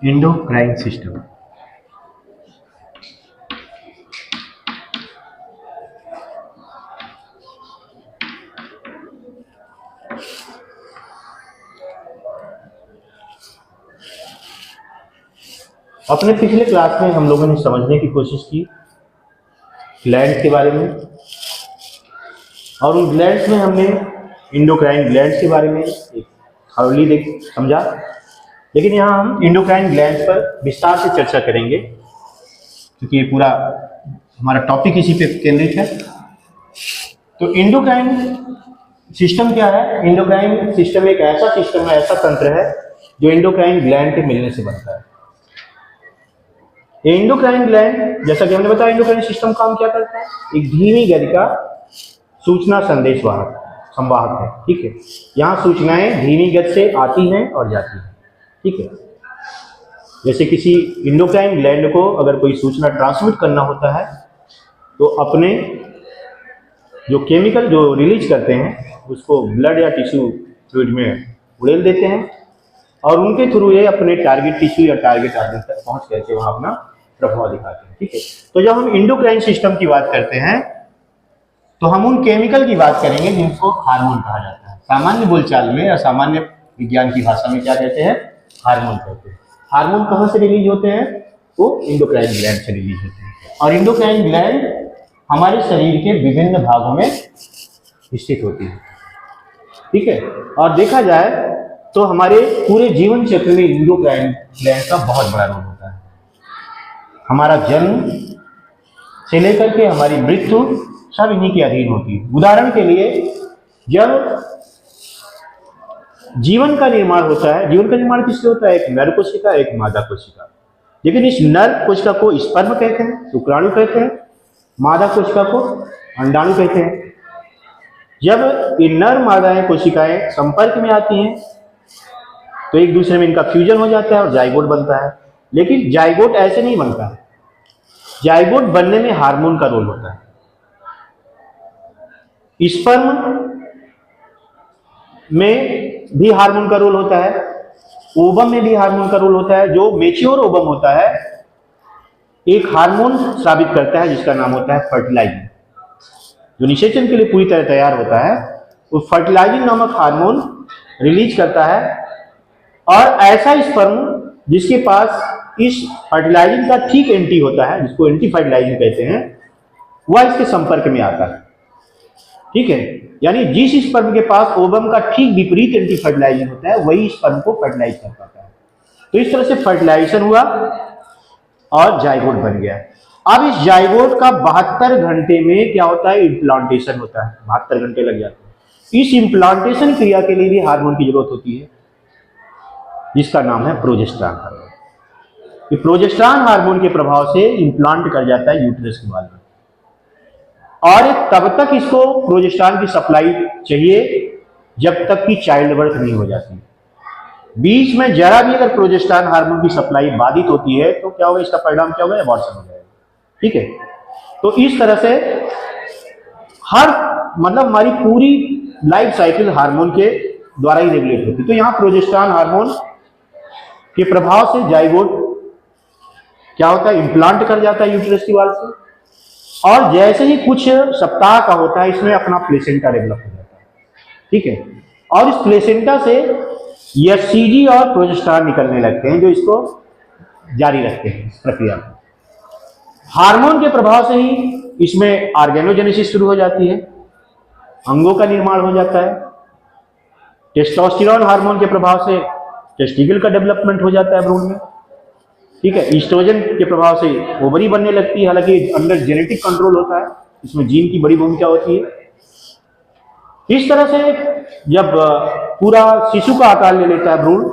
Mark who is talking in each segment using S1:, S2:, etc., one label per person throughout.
S1: Endocrine system. अपने पिछले class में हम लोगों ने समझने की कोशिश की ग्लैंड के बारे में, और उन ग्लैंड्स में हमने एंडोक्राइन ग्लैंड्स के बारे में एक थॉरली समझा। लेकिन यहाँ हम एंडोक्राइन ग्लैंड्स पर विस्तार से चर्चा करेंगे क्योंकि ये पूरा हमारा टॉपिक इसी पे केंद्रित है। तो एंडोक्राइन सिस्टम क्या है? एंडोक्राइन सिस्टम एक ऐसा सिस्टम है, ऐसा तंत्र है जो एंडोक्राइन ग्लैंड के मिलने से बनता है। एंडोक्राइन ग्लैंड, जैसा कि हमने बताया, एंडोक्राइन सिस्टम काम क्या करता है? एक धीमी गति का सूचना संदेश संवाहक है। ठीक है, यहाँ सूचनाएं धीमी गति से आती हैं और जाती हैं। ठीक है, जैसे किसी एंडोक्राइन ग्लैंड को अगर कोई सूचना ट्रांसमिट करना होता है तो अपने जो केमिकल जो रिलीज करते हैं उसको ब्लड या टिश्यू फ्लूइड में उड़ेल देते हैं और उनके थ्रू ये अपने टारगेट टिश्यू या टारगेट आर्गन तक पहुंच करके वहां अपना प्रभाव दिखाते हैं। ठीक है, तो जब हम एंडोक्राइन सिस्टम की बात करते हैं तो हम उन केमिकल की बात करेंगे जिनको हार्मोन कहा जाता है। सामान्य बोलचाल में या सामान्य विज्ञान की भाषा में क्या कहते हैं? हार्मोन कहते हैं। हार्मोन कहाँ से रिलीज होते हैं? वो एंडोक्राइन ग्लैंड से रिलीज होते हैं। और एंडोक्राइन ग्लैंड हमारे शरीर के विभिन्न भागों में स्थित होती है। ठीक है, और देखा जाए तो हमारे पूरे जीवन चक्र में एंडोक्राइन ग्लैंड का बहुत बड़ा रोल होता है। हमारा जन्म से लेकर के हमारी मृत्यु सब इन्हीं के अधीन होती है। उदाहरण के लिए, जब जीवन का निर्माण होता है, जीवन का निर्माण किससे होता है? एक नर कोशिका, एक मादा कोशिका। लेकिन इस नर कोशिका को स्पर्म कहते हैं, शुक्राणु कहते हैं, मादा कोशिका को अंडाणु कहते हैं। जब ये नर मादाएं कोशिकाएं संपर्क में आती हैं तो एक दूसरे में इनका फ्यूजन हो जाता है और जाइगोट बनता है। लेकिन जाइगोट ऐसे नहीं बनता है, जाइगोट बनने में हार्मोन का रोल होता है। स्पर्म में भी हार्मोन का रोल होता है, ओवम में भी हार्मोन का रोल होता है। जो मेच्योर ओवम होता है एक हार्मोन स्रावित करता है जिसका नाम होता है फर्टिलाइजिंग। जो निषेचन के लिए पूरी तरह तैयार होता है वो फर्टिलाइजिंग नामक हार्मोन रिलीज करता है। और ऐसा स्पर्म जिसके पास इस फर्टिलाइजिंग का ठीक एंटी होता है, जिसको एंटी फर्टिलाइजिंग कहते हैं, वह इसके संपर्क में आता है। ठीक है, यानी जिस स्पर्म के पास ओवम का ठीक विपरीत एंटी फर्टिलाइजिंग होता है वही स्पर्म को फर्टिलाइज कर पाता है। तो इस तरह से फर्टिलाइजेशन हुआ और जाइगोट बन गया। अब इस जाइगोट का 72 घंटे में क्या होता है? इम्प्लांटेशन होता है। 72 घंटे लग जाते हैं। इस इम्प्लांटेशन क्रिया के लिए भी हार्मोन की जरूरत होती है जिसका नाम है प्रोजेस्टेरॉन हार्मोन। ये प्रोजेस्टेरॉन हार्मोन के प्रभाव से इम्प्लांट कर जाता है यूट्रस के वाल में, और तब तक इसको प्रोजेस्टेरॉन की सप्लाई चाहिए जब तक कि चाइल्ड बर्थ नहीं हो जाती। बीच में जरा भी अगर प्रोजेस्टेरॉन हार्मोन की सप्लाई बाधित होती है तो क्या होगा? इसका परिणाम क्या होगा? एबॉर्शन हो जाएगा। ठीक है, तो इस तरह से हमारी पूरी लाइफ साइकिल हार्मोन के द्वारा ही रेगुलेट होती है। तो यहाँ प्रोजेस्टेरॉन हार्मोन के प्रभाव से जाइगोट क्या होता है? इम्प्लांट कर जाता है यूट्रस की वाल से, और जैसे ही कुछ सप्ताह का होता है इसमें अपना प्लेसेंटा डेवलप हो जाता है। ठीक है, और इस प्लेसेंटा से एचसीजी और प्रोजेस्टेरॉन निकलने लगते हैं जो इसको जारी रखते हैं इस प्रक्रिया को। हार्मोन के प्रभाव से ही इसमें ऑर्गेनोजेनेसिस शुरू हो जाती है, अंगों का निर्माण हो जाता है। टेस्टोस्टेरोन हार्मोन के प्रभाव से टेस्टिकल का डेवलपमेंट हो जाता है भ्रूण में। ठीक है, ईस्ट्रोजन के प्रभाव से ओवरी बनने लगती है। हालांकि अंदर जेनेटिक कंट्रोल होता है, इसमें जीन की बड़ी भूमिका होती है। इस तरह से जब पूरा शिशु का आकार ले लेता है भ्रूण,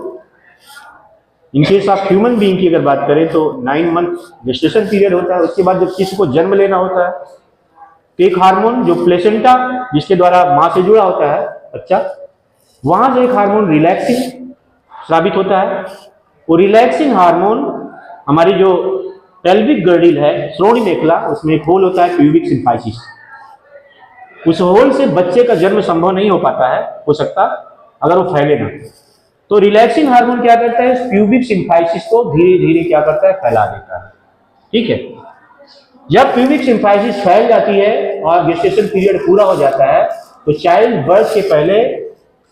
S1: इनकेस ऑफ ह्यूमन बीइंग की अगर बात करें तो 9 मंथ जेस्टेशन पीरियड होता है। उसके बाद जब शिशु को जन्म लेना होता है तो एक हार्मोन जो प्लेसेंटा जिसके द्वारा मां से जुड़ा होता है बच्चा, वहां से एक हार्मोन रिलैक्सिंग स्रावित होता है। वो रिलैक्सिंग हार्मोन हमारी जो पेल्विक गर्डिल है, श्रोणि मेखला, उसमें एक होल होता है प्यूबिक सिम्फाइसिस। उस होल से बच्चे का जन्म संभव नहीं हो पाता है, हो सकता अगर वो फैले ना। तो रिलैक्सिंग हार्मोन क्या करता है, प्यूबिक सिम्फाइसिस को धीरे धीरे क्या करता है, फैला देता है। ठीक है, जब प्यूबिक सिम्फाइसिस फैल जाती है और गेस्टेशन पीरियड पूरा हो जाता है तो चाइल्ड बर्थ के पहले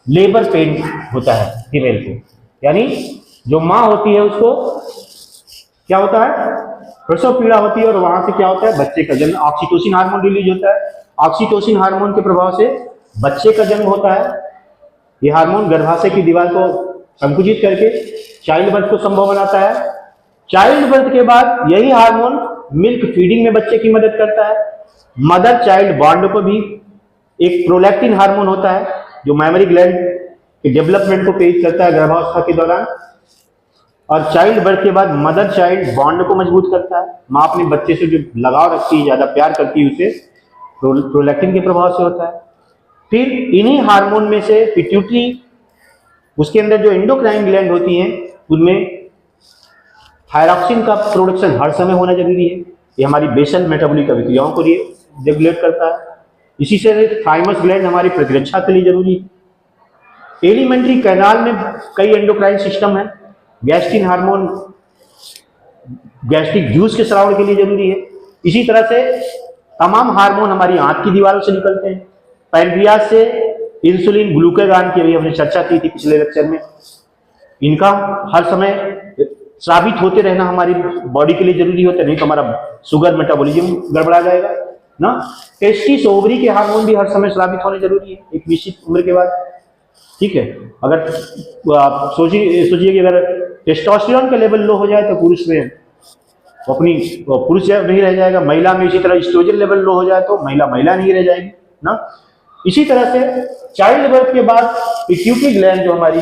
S1: लेबर पेन होता है फीमेल को, यानी जो माँ होती है उसको क्या होता है, प्रसव पीड़ा होती है और वहां से क्या होता है, बच्चे का जन्म। ऑक्सीटोसिन हार्मोन रिलीज होता है, ऑक्सीटोसिन हार्मोन के प्रभाव से बच्चे का जन्म होता है। ये हार्मोन गर्भाशय की दीवार को संकुचित करके चाइल्ड बर्थ को संभव बनाता है। चाइल्ड बर्थ के बाद यही हार्मोन मिल्क फीडिंग में बच्चे की मदद करता है। मदर चाइल्ड बॉन्ड को भी एक प्रोलैक्टिन हार्मोन होता है जो मेमोरी ग्लैंड के डेवलपमेंट को प्रेरित करता है गर्भावस्था के दौरान, और चाइल्ड बर्थ के बाद मदर चाइल्ड बॉन्ड को मजबूत करता है। माँ अपने बच्चे से जो लगाव रखती है, ज्यादा प्यार करती है, उसे प्रोलैक्टिन के प्रभाव से होता है। फिर इन्हीं हार्मोन में से पिट्यूटरी, उसके अंदर जो एंडोक्राइन ग्लैंड होती हैं उनमें थायरॉक्सिन का प्रोडक्शन हर समय होना जरूरी है। ये हमारी बेसल मेटाबॉलिक अभिक्रियाओं को रेगुलेट करता है। इसी से थाइमस ग्लैंड हमारी प्रतिरक्षा के लिए जरूरी है। एलिमेंट्री कैनाल में कई एंडोक्राइन सिस्टम है। गैस्ट्रिन हार्मोन गैस्ट्रिक जूस के श्रावण के लिए जरूरी है। इसी तरह से तमाम हार्मोन हमारी आंत की दीवारों से निकलते हैं। पैनक्रियाज से इंसुलिन, ग्लूकागॉन की भी हमने चर्चा की थी पिछले लेक्चर में। इनका हर समय स्रावित होते रहना हमारी बॉडी के लिए जरूरी होता है, नहीं तो हमारा शुगर मेटाबॉलिज्म गड़बड़ा जाएगा ना। टेस्टिस, ओवरी के हार्मोन भी हर समय स्रावित होने जरूरी है एक निश्चित उम्र के बाद। ठीक है, अगर आप सोचिए कि अगर टेस्टोस्टेरोन का लेवल लो हो जाए तो पुरुष में पुरुष नहीं रह जाएगा। महिला में इसी तरह एस्ट्रोजन लेवल लो हो जाए तो महिला नहीं रह जाएगी ना। इसी तरह से चाइल्ड बर्थ के बाद पिट्यूटरी ग्लैंड जो हमारी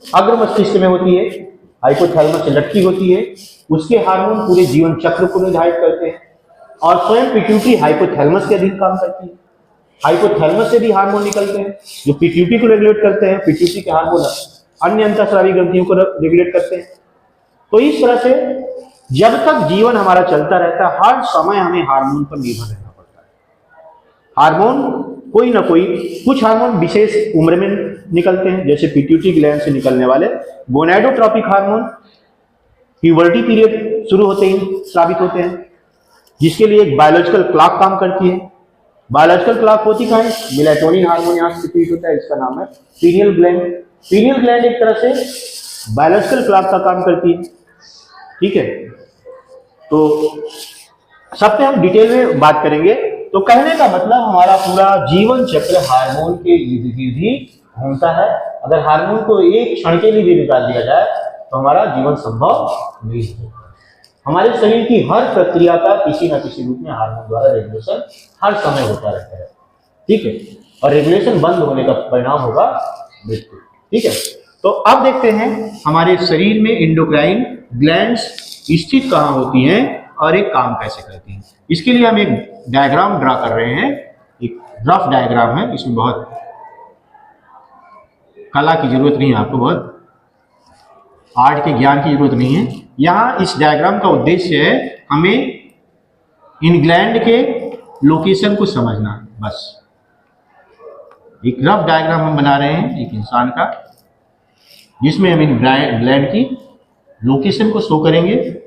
S1: अग्र मस्तिष्क में होती है, हाइपोथैलेमस से लटकी होती है, उसके हार्मोन पूरे जीवन चक्र को निर्धारित करते हैं और स्वयं पिट्यूटरी हाइपोथैलेमस के अधीन काम करती है। हाइपोथैलेमस से भी हार्मोन निकलते हैं जो पिट्यूटरी को रेगुलेट करते हैं। पिट्यूटरी के हार्मोन अन्य अंतःस्रावी ग्रंथियों को रेगुलेट करते हैं। तो इस तरह से जब तक जीवन हमारा चलता रहता है हर समय हमें हार्मोन पर निर्भर रहना पड़ता है। हार्मोन कोई ना कोई, कुछ हार्मोन विशेष उम्र में निकलते हैं, जैसे पिट्यूटरी ग्लैंड से निकलने वाले गोनाडोट्रोपिक हार्मोन प्यूबर्टी पीरियड शुरू होते ही स्रावित होते हैं, जिसके लिए एक बायोलॉजिकल क्लॉक काम करती है। बायोलॉजिकल क्लॉक होती कहाँ है, मेलाटोनिन हार्मोन यहाँ से क्रिएट होता है, इसका नाम है पीनियल ग्लैंड। पीनियल ग्लैंड एक तरह से बायोलॉजिकल क्लॉक का काम करती है। ठीक है, तो सब पे हम डिटेल में बात करेंगे। तो कहने का मतलब हमारा पूरा जीवन चक्र हार्मोन के इर्द गिर्द ही घूमता है। अगर हार्मोन को एक क्षण के लिए भी निकाल दिया जाए तो हमारा जीवन संभव नहीं होगा। हमारे शरीर की हर प्रक्रिया का किसी न किसी रूप में हार्मोन द्वारा रेगुलेशन हर समय होता रहता है। ठीक है, और रेगुलेशन बंद होने का परिणाम होगा मृत्यु। ठीक है, तो अब देखते हैं हमारे शरीर में एंडोक्राइन ग्लैंड्स स्थित कहाँ होती हैं और एक काम कैसे करती हैं। इसके लिए हम एक डायग्राम ड्रा कर रहे हैं, एक रफ डायग्राम है, इसमें बहुत कला की जरूरत नहीं है, आपको बहुत आर्ट के ज्ञान की जरूरत नहीं है। यहाँ इस डायग्राम का उद्देश्य है हमें इन ग्लैंड के लोकेशन को समझना। बस एक रफ डायग्राम हम बना रहे हैं एक इंसान का, जिसमें हम इन ग्लैंड की लोकेशन को शो करेंगे।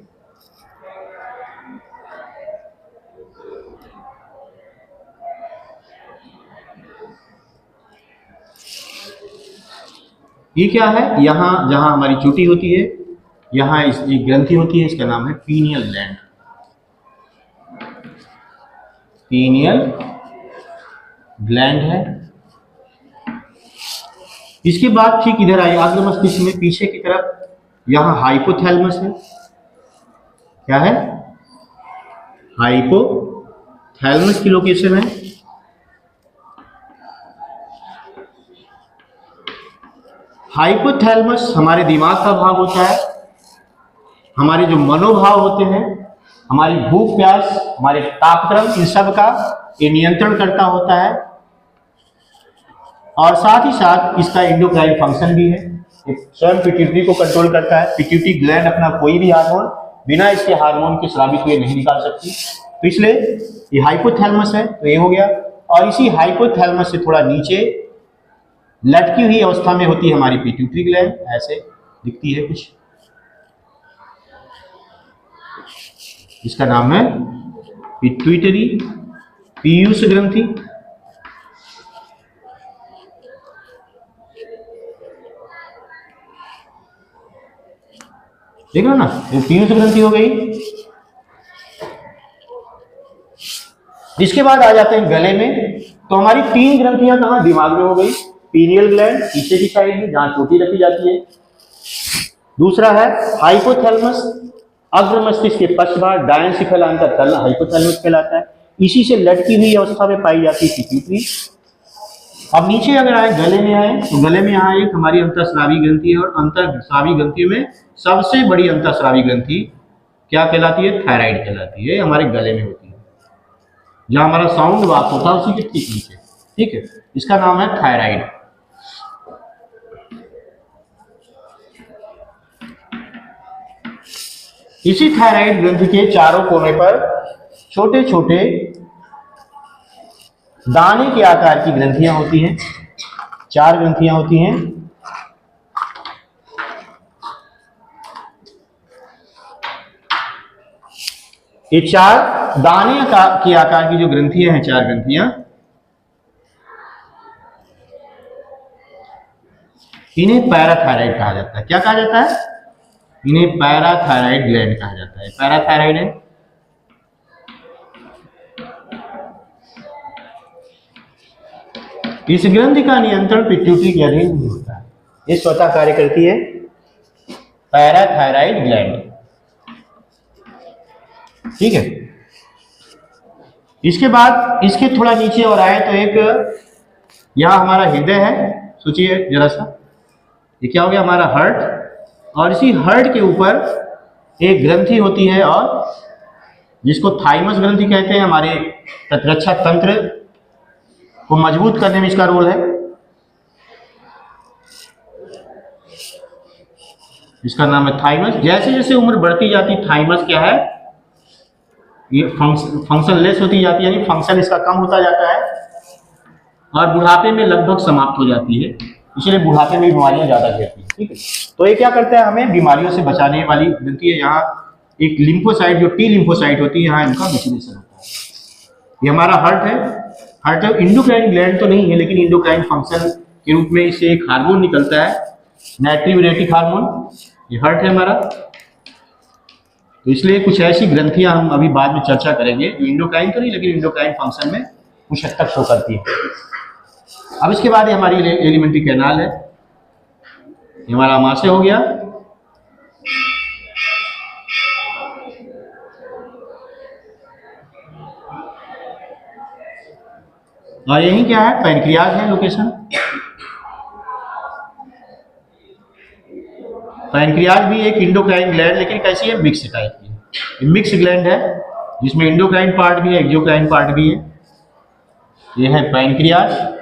S1: ये क्या है, यहाँ जहां हमारी चोटी होती है, यहाँ एक ग्रंथि होती है, इसका नाम है पीनियल ग्लैंड। पीनियल ग्लैंड है। इसके बाद ठीक इधर आइए, अग्र मस्तिष्क में पीछे की तरफ यहाँ हाइपोथैलेमस है। क्या है, हाइपोथैलेमस की लोकेशन है। हाइपोथैलेमस हमारे दिमाग का भाग होता है। हमारे जो मनोभाव होते हैं, हमारी भूख प्यास, हमारे तापक्रम, इन सब का ये नियंत्रण करता होता है। और साथ ही साथ इसका एंडोक्राइन फंक्शन भी है, स्वयं पिट्यूटरी को कंट्रोल करता है। पिट्यूटरी ग्लैंड अपना कोई भी हार्मोन बिना इसके हार्मोन के स्रावित हुए नहीं निकाल सकती, तो इसलिए ये हाइपोथैलेमस है। तो ये हो गया, और इसी हाइपोथैलेमस से थोड़ा नीचे लटकी हुई अवस्था में होती है हमारी पिट्यूटरी ग्लैंड, ऐसे दिखती है कुछ, इसका नाम है पिट्यूटरी पीयूष ग्रंथि। देख लो ना, ये पीयूष ग्रंथि हो गई। इसके बाद आ जाते हैं गले में। तो हमारी 3 ग्रंथियां कहाँ, दिमाग में हो गई। पीनियल ग्लैंड पीछे की साइड में जहां चोटी रखी जाती है। दूसरा है हाइपोथैलेमस, अग्र मस्तिष्क के पश्चभाग डायनसिफेलांतर तल हाइपोथैलेमस कहलाता है। इसी से लटकी हुई अवस्था में पाई जाती है पिट्यूटरी। अब नीचे अगर आए, गले में आए, तो गले में यहाँ एक हमारी अंतःस्रावी ग्रंथि है, और अंतःस्रावी ग्रंथियों में सबसे बड़ी अंतःस्रावी ग्रंथि क्या कहलाती है, थायराइड कहलाती है। हमारे गले में होती है, जहां हमारा साउंड वाक होता है उसी के ठीक नीचे, ठीक है। इसका नाम है थायराइड। इसी थायराइड ग्रंथि के चारों कोने पर छोटे छोटे दाने के आकार की ग्रंथियां होती हैं। 4 ग्रंथियां होती हैं। ये 4 दाने के आकार की जो ग्रंथियां हैं, 4 ग्रंथियां, इन्हें पैराथायराइड कहा जाता है। क्या कहा जाता है? इन्हें पैराथायराइड ग्लैंड कहा जाता है। पैराथायराइड है। इस ग्रंथि का नियंत्रण पिट्यूटरी के अधीन नहीं होता है, ये स्वतः कार्य करती है, पैराथायराइड ग्लैंड, ठीक है। इसके बाद इसके थोड़ा नीचे और आए तो एक यहां हमारा हृदय है, सोचिए जरा सा, ये क्या हो गया, हमारा हार्ट। और इसी हार्ट के ऊपर एक ग्रंथि होती है, और जिसको थाइमस ग्रंथि कहते हैं। हमारे प्रतिरक्षा तंत्र को मजबूत करने में इसका रोल है। इसका नाम है थाइमस। जैसे जैसे उम्र बढ़ती जाती, थाइमस क्या है, ये फंक्शन लेस होती जाती है, यानी फंक्शन इसका कम होता जाता है, और बुढ़ापे में लगभग समाप्त हो जाती है। इसलिए बुढ़ापे में बीमारियां ज्यादा घेरती हैं, ठीक है। तो ये क्या करता है, हमें बीमारियों से बचाने वाली ग्रंथि है। यहाँ एक लिम्फोसाइट, जो टी लिम्फोसाइट होती है, यहाँ इनका विश्लेषण होता है। ये हमारा हार्ट है। हार्ट इंडोक्राइन ग्लैंड तो नहीं है, लेकिन इंडोक्राइन फंक्शन के रूप में इससे एक हार्मोन निकलता है, नाइट्रियूरेटिक हार्मोन। ये हार्ट है हमारा। तो इसलिए कुछ ऐसी ग्रंथियां हम अभी बाद में चर्चा करेंगे, जो इंडोक्राइन तो नहीं, लेकिन इंडोक्राइन फंक्शन में कुछ हद तक शो करती है। अब इसके बाद ये हमारी एलिमेंट्री कैनाल है, ये हमारा आमाशय हो गया। और यही क्या है, पैनक्रियाज है लोकेशन। पैनक्रियाज भी एक इंडोक्राइन ग्लैंड, लेकिन कैसी है, मिक्स टाइप की। मिक्स ग्लैंड है, जिसमें इंडोक्राइन पार्ट भी है, एक्सोक्राइन पार्ट भी है। ये है पैनक्रियाज,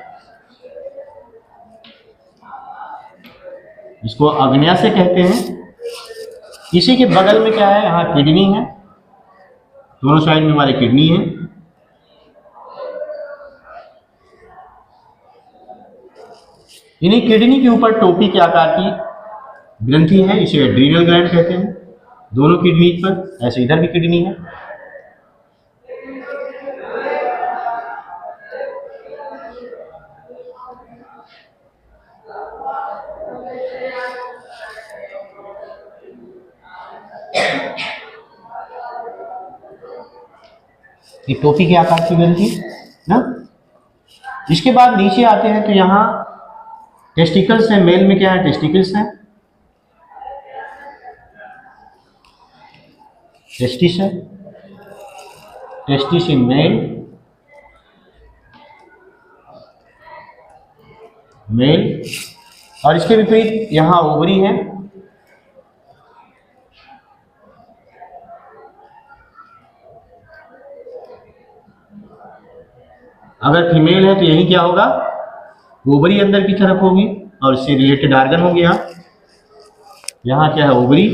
S1: इसको अग्न्याशय कहते हैं। इसी के बगल में क्या है, यहाँ किडनी है, दोनों साइड में हमारी किडनी है। इन्हीं किडनी के ऊपर टोपी के आकार की ग्रंथि है, इसे एड्रीनल ग्लैंड कहते हैं, दोनों किडनी पर। ऐसे इधर भी किडनी है। ये टोपी के आकार की ग्रंथि ना। इसके बाद नीचे आते हैं तो यहाँ टेस्टिकल्स है। मेल में क्या है, टेस्टिकल्स है, टेस्टिस है, टेस्टिस इन मेल, मेल। और इसके विपरीत यहाँ ओवरी है। अगर फीमेल है तो यही क्या होगा, ओवरी अंदर की तरफ होगी, और इससे रिलेटेड आर्गन होंगे। यहाँ क्या है, ovary,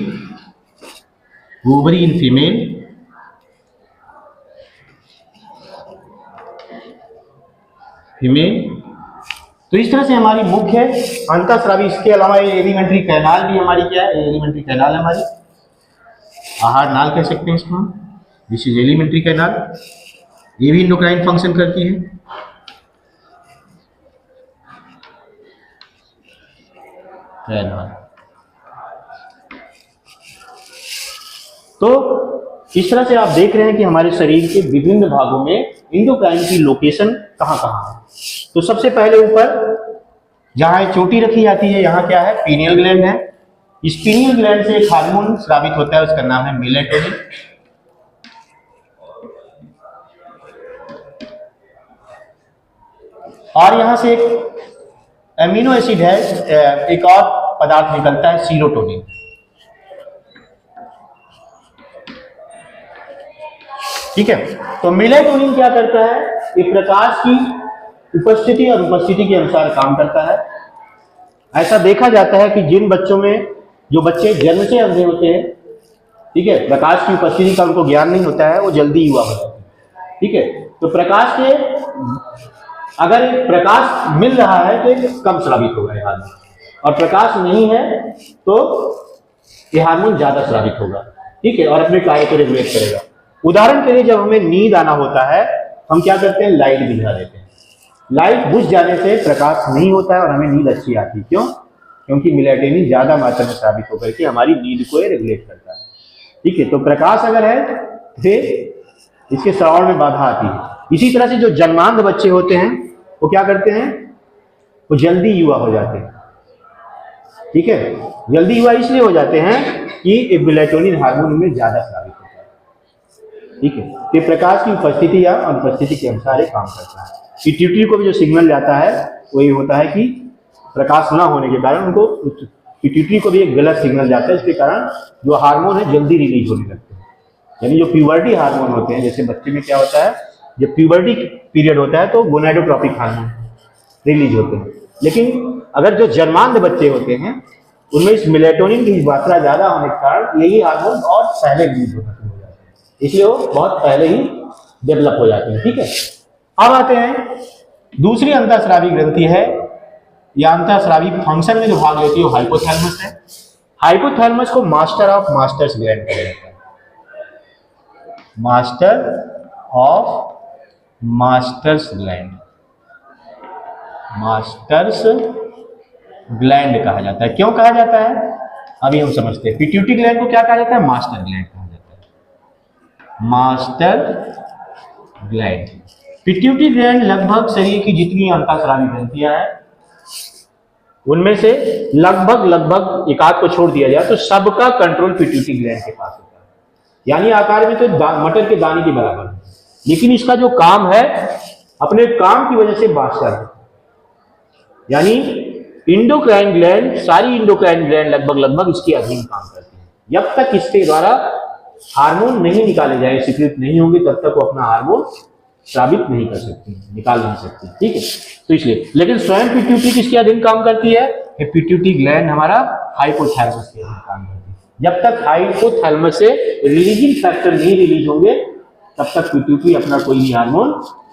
S1: ovary in female, female. तो इस तरह से हमारी मुख्य अंतःस्रावी, इसके अलावा ये एलिमेंट्री कैनाल भी हमारी क्या है, एलिमेंट्री कैनाल हमारी आहार नाल कह सकते हैं इसको हम। दिस इज एलिमेंट्री कैनाल, ये भी इंडोक्राइन फंक्शन करती है। कैनाल, तो इस तरह से आप देख रहे हैं कि हमारे शरीर के विभिन्न भागों में इंडोक्राइन की लोकेशन कहाँ कहाँ है। तो सबसे पहले ऊपर जहां चोटी रखी जाती है, यहाँ क्या है, पीनियल ग्लैंड है। इस पीनियल ग्लैंड से एक हार्मोन स्रावित होता है, उसका नाम है मेलेटोनिन। और यहां से एक एमिनो एसिड है, एक और पदार्थ निकलता है सीरोटोनिन। ठीक है, तो मेलेटोनिन क्या करता है, ये प्रकाश की उपस्थिति और उपस्थिति के अनुसार काम करता है। ऐसा देखा जाता है कि जिन बच्चों में, जो बच्चे जन्म से अंधे होते हैं, ठीक है, प्रकाश की उपस्थिति का उनको ज्ञान नहीं होता है, वो जल्दी युवा हो जाते हैं। ठीक है, तो प्रकाश के, अगर प्रकाश मिल रहा है तो ये कम स्रावित होगा ये हार्मोन, और प्रकाश नहीं है तो ये हार्मोन ज्यादा स्रावित होगा। ठीक है, और अपने कार्य को रेगुलेट करेगा। उदाहरण के लिए जब हमें नींद आना होता है, हम क्या करते हैं, लाइट बुझा देते हैं। लाइट बुझ जाने से प्रकाश नहीं होता है और हमें नींद अच्छी आती है। क्यों? क्योंकि मेलेटोनिन ज्यादा मात्रा में स्रावित होकर के हमारी नींद को रेगुलेट करता है। ठीक है, तो प्रकाश अगर है फिर इसके श्रवण में बाधा आती है। इसी तरह से जो जन्मांध बच्चे होते हैं वो क्या करते हैं, वो जल्दी युवा हो जाते हैं। ठीक है, जल्दी युवा इसलिए हो जाते हैं कि मेलेटोनिन हार्मोन में ज्यादा स्रावित होता है। ठीक है, ये प्रकाश की उपस्थिति या अनुपस्थिति के अनुसार ये काम करता है। पिट्यूटरी को भी जो सिग्नल जाता है वो ये होता है कि प्रकाश ना होने के कारण उनको, पिट्यूटरी को भी एक गलत सिग्नल जाता है, इसके कारण जो हार्मोन है जल्दी रिलीज होने लगते हैं। यानी जो प्यूबर्टी हार्मोन होते हैं, जैसे बच्चे में क्या होता है, जब प्यूबर्टी पीरियड होता है तो गोनाडोट्रोपिक हार्मोन रिलीज होते हैं। लेकिन अगर जो जन्मांध बच्चे होते हैं उनमें इस मेलेटोनिन की मात्रा ज्यादा होने के कारण यही हार्मोन बहुत पहले रिलीज होना शुरू हो जाते हैं, इसलिए वो बहुत पहले ही डेवलप हो जाते हैं। ठीक है, अब आते हैं दूसरी अंतःस्रावी ग्रंथि है, या अंतःस्रावी फंक्शन में जो भाग लेती है वो हाइपोथैलेमस है। हाइपोथैलेमस को मास्टर ऑफ मास्टर्स ग्लैंड कहा जाता है। Master of masters gland, masters gland कहा जाता है। क्यों कहा जाता है, अभी हम समझते हैं। पिट्यूटरी ग्लैंड को क्या कहा जाता है, मास्टर ग्लैंड कहा जाता है। मास्टर ग्लैंड, पिट्यूटरी ग्लैंड लगभग शरीर की जितनी अंतःस्रावी ग्रंथियां हैं उनमें से लगभग एकाध को छोड़ दिया जाए तो सबका कंट्रोल पिट्यूटरी ग्लैंड के पास होता है। यानी आकार में तो मटर के दाने के बराबर है, लेकिन इसका जो काम है अपने काम की वजह से मास्टर है। यानी इंडोक्राइन ग्लैंड, सारी इंडोक्राइन ग्लैंड लगभग इसके अधीन काम करती है। जब तक इसके द्वारा हार्मोन नहीं निकाले जाए, सीक्रेट नहीं होंगे, तब तक वो अपना हार्मोन स्रावित नहीं कर सकती, निकाल नहीं सकती। ठीक है, तो इसलिए, लेकिन स्वयं पिट्यूटरी किसके अधीन काम करती है, पिट्यूटरी ग्लैंड हमारा हाइपोथैलेमस के अधीन काम करती है। जब तक हाइपोथैलेमस से रिलीजिंग फैक्टर नहीं रिलीज होंगे तब तक पिट्यूटरी अपना कोई भी हार्मोन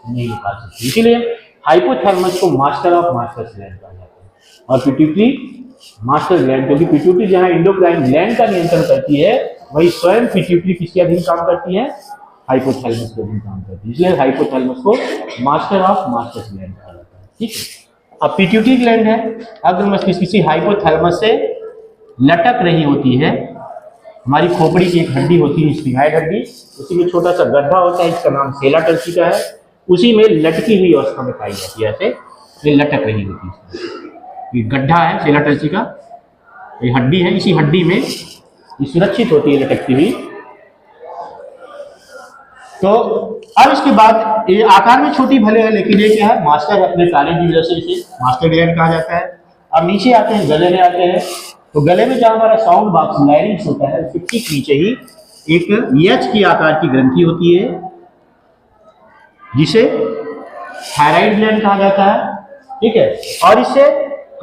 S1: नहीं निकाल सकती। इसीलिए हाइपोथैलेमस को मास्टर ऑफ मास्टर्स ग्लैंड कहा जाता है, और पिट्यूटरी मास्टर ग्लैंड, क्योंकि पिट्यूटरी जहां इंडोक्राइन ग्लैंड का नियंत्रण करती है वही स्वयं पिट्यूटरी किसके अधीन काम करती है, हाइपोथैलेमस के अधीन काम करती है। इसलिए हाइपोथैलेमस को मास्टर ऑफ मास्टर्स ग्लैंड कहा जाता है। ठीक है, अब पिट्यूटरी ग्लैंड है, अग्र मस्तिष्क किसी हाइपोथैलेमस से लटक रही होती है। हमारी खोपड़ी की एक हड्डी होती है, स्फिनाइड हड्डी, उसी में छोटा सा गड्ढा होता है, इसका नाम सेला टर्सिका है। उसी में लटकी हुई अवस्था में पाई जाती है, ऐसे ये लटक रही होती है। ये गड्ढा है सेला टर्सिका, ये हड्डी है, इसी हड्डी में सुरक्षित होती है लटकती हुई। तो अब इसके बाद ये आकार में छोटी भले है, लेकिन ये क्या है, मास्टर अपने कार्य की वजह से इसे मास्टर ग्लैंड कहा जाता है। अब नीचे आते हैं, गले में आते हैं। तो गले में जहां हमारा साउंड बॉक्स लैरिंक्स होता है, उसके ठीक नीचे ही एक एच की आकार की ग्रंथि होती है जिसे थायराइड ग्लैंड कहा जाता है। ठीक है, और इससे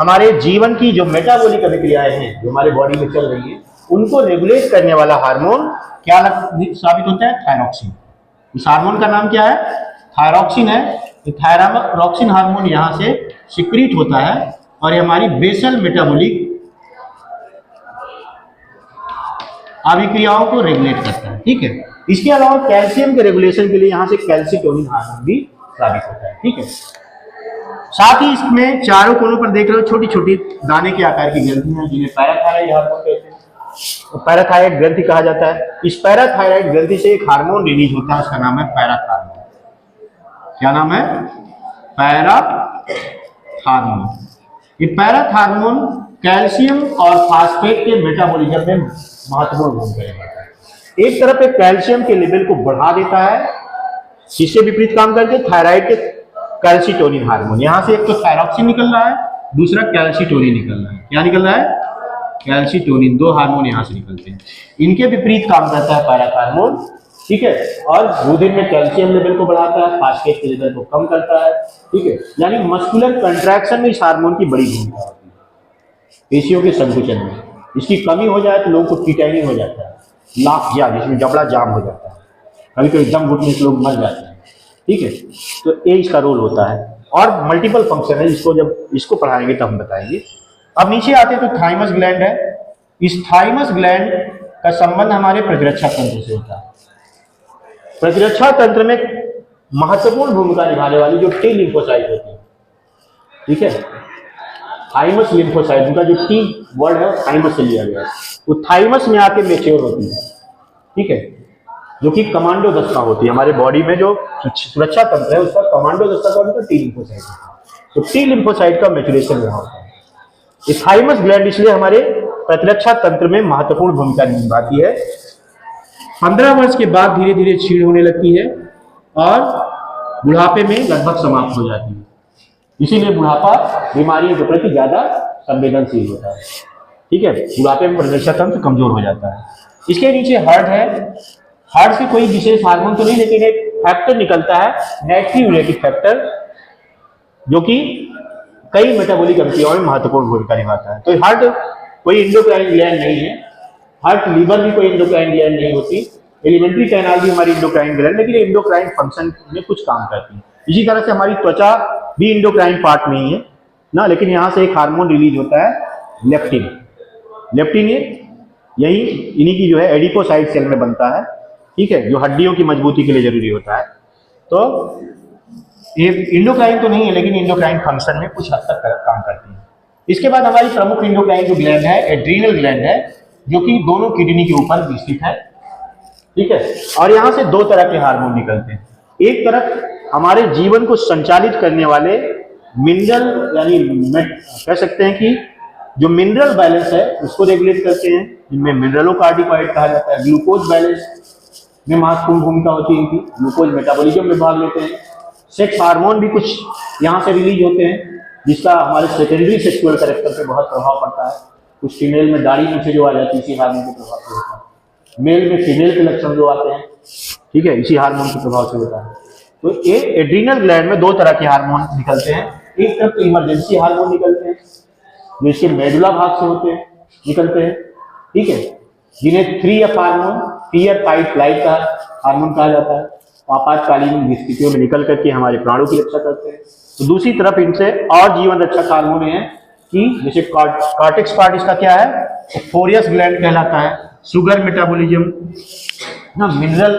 S1: हमारे जीवन की जो मेटाबॉलिक अभिक्रियाएं हैं जो हमारे बॉडी में चल रही है उनको रेगुलेट करने वाला हार्मोन क्या साबित होता है, थायरॉक्सिन। इस हार्मोन का नाम क्या है, थायरॉक्सिन है। थायरॉक्सिन हार्मोन यहाँ से सिक्रीट होता है और ये हमारी बेसल मेटाबॉलिक अभिक्रियाओं को रेगुलेट करता है। ठीक है, इसके अलावा कैल्शियम के रेगुलेशन के लिए यहाँ से कैल्सिटोनिन हार्मोन भी साबित होता है। ठीक है, साथ ही इसमें चारों कोनों पर देख रहे हो छोटी छोटी दाने के आकार की ग्रंथियां जिन्हें पैराथायराइड हार्मोन कहते हैं। तो पैराथायराइड ग्रंथि कहा जाता है। इस पैराथायराइड ग्रंथि से एक हार्मोन रिलीज होता है, उसका नाम है पैराथायराइड। क्या नाम है? पैराथायराइड। ये पैराथायराइड कैल्शियम और फास्फेट के मेटाबॉलिज्म में महत्वपूर्ण भूमिका निभाता है। एक तरफ एक कैल्शियम के लेवल को बढ़ा देता है, जिसके विपरीत काम करके थायराइड के कैल्सिटोनिन हार्मोन। यहां से एक तो थायरॉक्सिन निकल रहा है, दूसरा कैल्सिटोनिन निकल रहा है। क्या निकल रहा है? कैल्सिटोनिन। दो हार्मोन यहां से निकलते हैं, इनके विपरीत काम करता है पैराथायराइड। ठीक है, और रुधिर में कैल्शियम लेवल को बढ़ाता है, फास्फेट के लेवल को कम करता है। ठीक है, यानी मस्कुलर कंट्रैक्शन में इस हार्मोन की बड़ी भूमिका होती है, पेशियों के संकुचन में। इसकी कमी हो जाए तो लोगों को टिटैनी हो जाता है, लॉकजा जिसमें जबड़ा जाम हो जाता है, कभी कभी दम घुटने से लोग मर जाते हैं। ठीक है, तो ये इसका रोल होता है और मल्टीपल फंक्शन है, जिसको जब इसको पढ़ाएंगे तब हम बताएंगे। अब नीचे आते हैं तो थाइमस ग्लैंड है। इस थाइमस ग्लैंड का संबंध हमारे प्रतिरक्षा तंत्र से होता है। प्रतिरक्षा तंत्र में महत्वपूर्ण भूमिका निभाने वाली जो टी लिम्फोसाइट होती है, ठीक है, थाइमस लिम्फोसाइट, उनका जो टी वर्ड है थाइमस से लिया गया है, वो थाइमस में आके मेच्योर होती है। ठीक है, जो कि कमांडो दस्ता होती है हमारे बॉडी में, जो सुरक्षा तंत्र है उसका कमांडो दस्ता का उनका टी लिम्फोसाइट होता है। तो टी लिम्फोसाइट का मैच्योरेशन यहाँ होता है। ये थाइमस ग्लैंड इसलिए हमारे प्रतिरक्षा तंत्र में महत्वपूर्ण भूमिका निभाती है। 15 वर्ष के बाद धीरे धीरे क्षीण होने लगती है और बुढ़ापे में लगभग समाप्त हो जाती है। इसीलिए बुढ़ापा बीमारियों के प्रति ज्यादा संवेदनशील होता है। ठीक है, बुढ़ापे में प्रतिरक्षा तंत्र कमजोर हो जाता है। इसके नीचे हार्ट है। हार्ट से कोई विशेष हार्मोन तो नहीं, लेकिन एक फैक्टर निकलता है, नाइट्रियूरेटिक फैक्टर, जो कि कई मेटाबॉलिक अभिक्रियाओं में महत्वपूर्ण भूमिका निभाता है। तो हार्ट कोई इंडोक्राइन ग्लैंड नहीं है, हार्ट लीवर भी कोई इंडोक्राइन ग्लैंड नहीं होती, एलिमेंट्री कैनाल भी हमारी इंडोक्राइन ग्लैंड, लेकिन इंडोक्राइन फंक्शन में कुछ काम करती है। इसी तरह से हमारी त्वचा भी इंडोक्राइन पार्ट नहीं है ना, लेकिन यहाँ से एक हार्मोन रिलीज होता है लेप्टिन। लेप्टिन यही इन्हीं की जो है एडिपोसाइट सेल में बनता है। ठीक है, जो हड्डियों की मजबूती के लिए जरूरी होता है। तो ये इंडोक्राइन तो नहीं है, लेकिन इंडोक्राइन फंक्शन में कुछ हद तक काम करती है। इसके बाद हमारी प्रमुख इंडोक्राइन जो ग्लैंड है एड्रीनल ग्लैंड है, जो कि दोनों किडनी के ऊपर स्थित है। ठीक है, और यहाँ से दो तरह के हार्मोन निकलते हैं। एक तरफ हमारे जीवन को संचालित करने वाले मिनरल, यानी कह सकते हैं कि जो मिनरल बैलेंस है उसको रेगुलेट करते हैं, जिनमें मिनरलों का कार्डिकॉइड कहा जाता है। ग्लूकोज बैलेंस में महत्वपूर्ण भूमिका होती है इनकी, ग्लूकोज मेटाबॉलिज्म में भाग लेते हैं। सेक्स हार्मोन भी कुछ यहाँ से रिलीज होते हैं, जिसका हमारे सेकेंडरी सेक्सुअल कैरेक्टर पे बहुत प्रभाव पड़ता है। कुछ फीमेल में दाढ़ी नीचे जो आ जाती है इसी हार्मोन के प्रभाव से होता है, मेल में फीमेल के लक्षण जो आते हैं, ठीक है, इसी हार्मोन के प्रभाव से होता है। तो ये एड्रीनल ग्लैंड में दो तरह के हार्मोन निकलते हैं। एक तरफ इमरजेंसी हार्मोन निकलते हैं, जो इसके मेडुला भाग से होते हैं, निकलते हैं। ठीक है, जिन्हें 3F hormone, fear fight flight का हार्मोन कहा जाता है। आपातकालीन स्थितियों में निकल करके हमारे प्राणों की रक्षा करते हैं। तो दूसरी तरफ इनसे और जीवन रक्षक हार्मोन है कि जैसे कॉर्टेक्स पार्ट इसका क्या है, फोरियस ग्लैंड कहलाता है। शुगर मेटाबॉलिज्म ना, मिनरल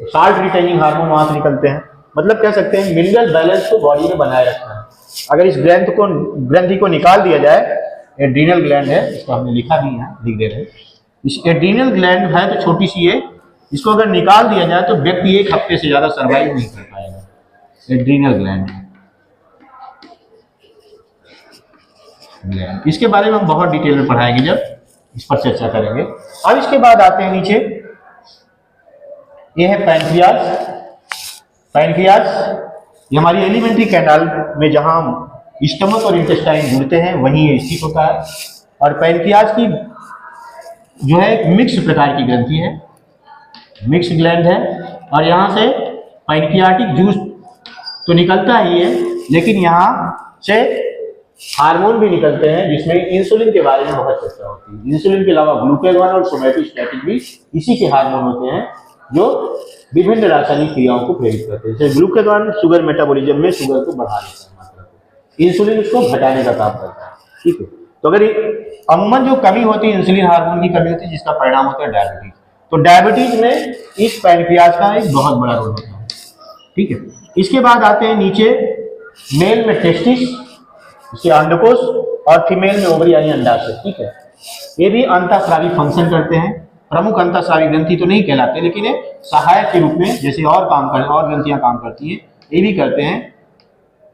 S1: साल्ट रिटेनिंग हार्मोन वहां से निकलते हैं। मतलब कह सकते हैं मिनरल बैलेंस को बॉडी में बनाए रखना है। अगर इस ग्रंथि को निकाल दिया जाए, एड्रीनल ग्लैंड है, इसको हमने लिखा भी है, लिख दे रहे हैं। इस एड्रीनल ग्लैंड है तो छोटी सी है, इसको अगर निकाल दिया जाए तो व्यक्ति 1 हफ्ते से ज्यादा सर्वाइव नहीं कर पाएगा। एड्रीनल ग्लैंड, इसके बारे में हम बहुत डिटेल में पढ़ाएंगे जब इस पर चर्चा करेंगे। अब इसके बाद आते हैं नीचे, ये है पैनक्रियाज। पैनक्रियाज ये हमारी एलिमेंट्री कैनाल में जहां स्टमक और इंटेस्टाइन जुड़ते हैं वहीं ये स्थित होता है। और पैनक्रियाज की जो है एक मिक्स प्रकार की ग्रंथि है, मिक्स ग्लैंड है। और यहाँ से पैनक्रियाटिक जूस तो निकलता ही है, लेकिन यहाँ से हार्मोन भी निकलते हैं, जिसमें इंसुलिन के बारे में बहुत चर्चा होती है। इंसुलिन के अलावा ग्लूकेगॉन और सोमैटोस्टैटिन भी इसी के हार्मोन होते हैं, जो विभिन्न रासायनिक क्रियाओं को प्रेरित करते हैं। जैसे ग्लूकेगॉन शुगर मेटाबॉलिज्म में शुगर को बढ़ा देता है मात्रा को, इंसुलिन उसको घटाने का काम करता है, ठीक है। तो अगर अमूमन जो कमी होती है इंसुलिन हार्मोन की कमी होती है, जिसका परिणाम होता है डायबिटीज। तो डायबिटीज में इस पैनक्रियाज का एक बहुत बड़ा रोल होता है, ठीक है। इसके बाद आते हैं नीचे, मेल में टेस्टिस, इसके अंडकोश, और फीमेल में ओवरी यानी अंडाशय, ठीक है। ये भी अंतःस्रावी फंक्शन करते हैं। प्रमुख अंतःस्रावी ग्रंथि तो नहीं कहलाते, लेकिन ये सहायक के रूप में जैसे और ग्रंथियां काम करती हैं, ये भी करते हैं।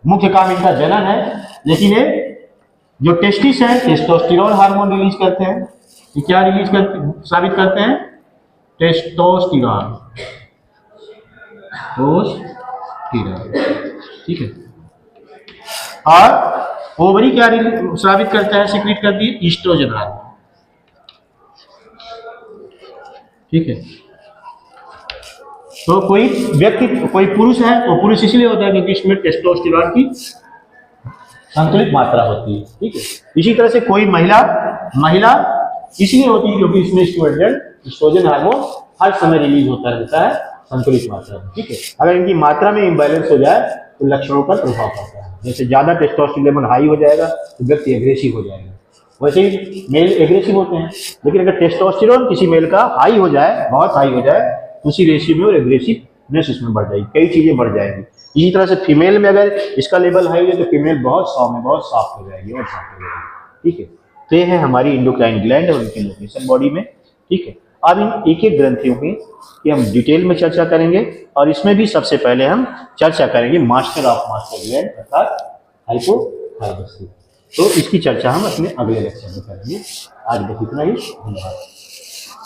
S1: मुख्य काम इनका जनन है, लेकिन ये जो टेस्टिस है टेस्टोस्टेरोन हार्मोन रिलीज करते हैं। ये क्या रिलीज करते, साबित करते हैं? टेस्टोस्टेरोन, ठीक है। और ओवरी क्या स्रावित करता है, सिक्रीट करती है? ईस्ट्रोजन हार्मोन, ठीक है। तो कोई व्यक्ति, कोई पुरुष है, तो पुरुष इसलिए होता है क्योंकि इसमें टेस्टोस्टेरोन की संतुलित मात्रा होती है, ठीक है। इसी तरह से कोई महिला इसलिए होती है क्योंकि इसमें ईस्ट्रोजन हार्मोन हर समय रिलीज होता रहता है संतुलित मात्रा में, ठीक है। अगर इनकी मात्रा में इम्बैलेंस हो जाए तो लक्षणों पर प्रभाव पड़ता है। जैसे ज्यादा टेस्टोस्टेरोन लेवल हाई हो जाएगा तो व्यक्ति एग्रेसिव हो जाएगा। वैसे ही मेल एग्रेसिव होते हैं, लेकिन अगर टेस्टोस्टेरोन किसी मेल का हाई हो जाए, बहुत हाई हो जाए, तो उसी रेशियो में और एग्रेसिवनेस इसमें बढ़ जाएगी, कई चीजें बढ़ जाएंगी। इसी तरह से फीमेल में अगर इसका लेवल हाई हो तो फीमेल बहुत सॉफ्ट हो जाएगी और सॉफ्ट हो जाएगी, ठीक है। तो ये है हमारी इंडोक्राइन ग्लैंड और उनकी लोकेशन बॉडी में, ठीक है। अब इन एक एक ग्रंथियों की हम डिटेल में चर्चा करेंगे, और इसमें भी सबसे पहले हम चर्चा करेंगे मास्टर ऑफ मास्टर ग्लैंड अर्थात हाइपोथाइरॉयड। तो इसकी चर्चा हम अपने अगले लेक्चर में करेंगे। आज बस इतना ही, धन्यवाद।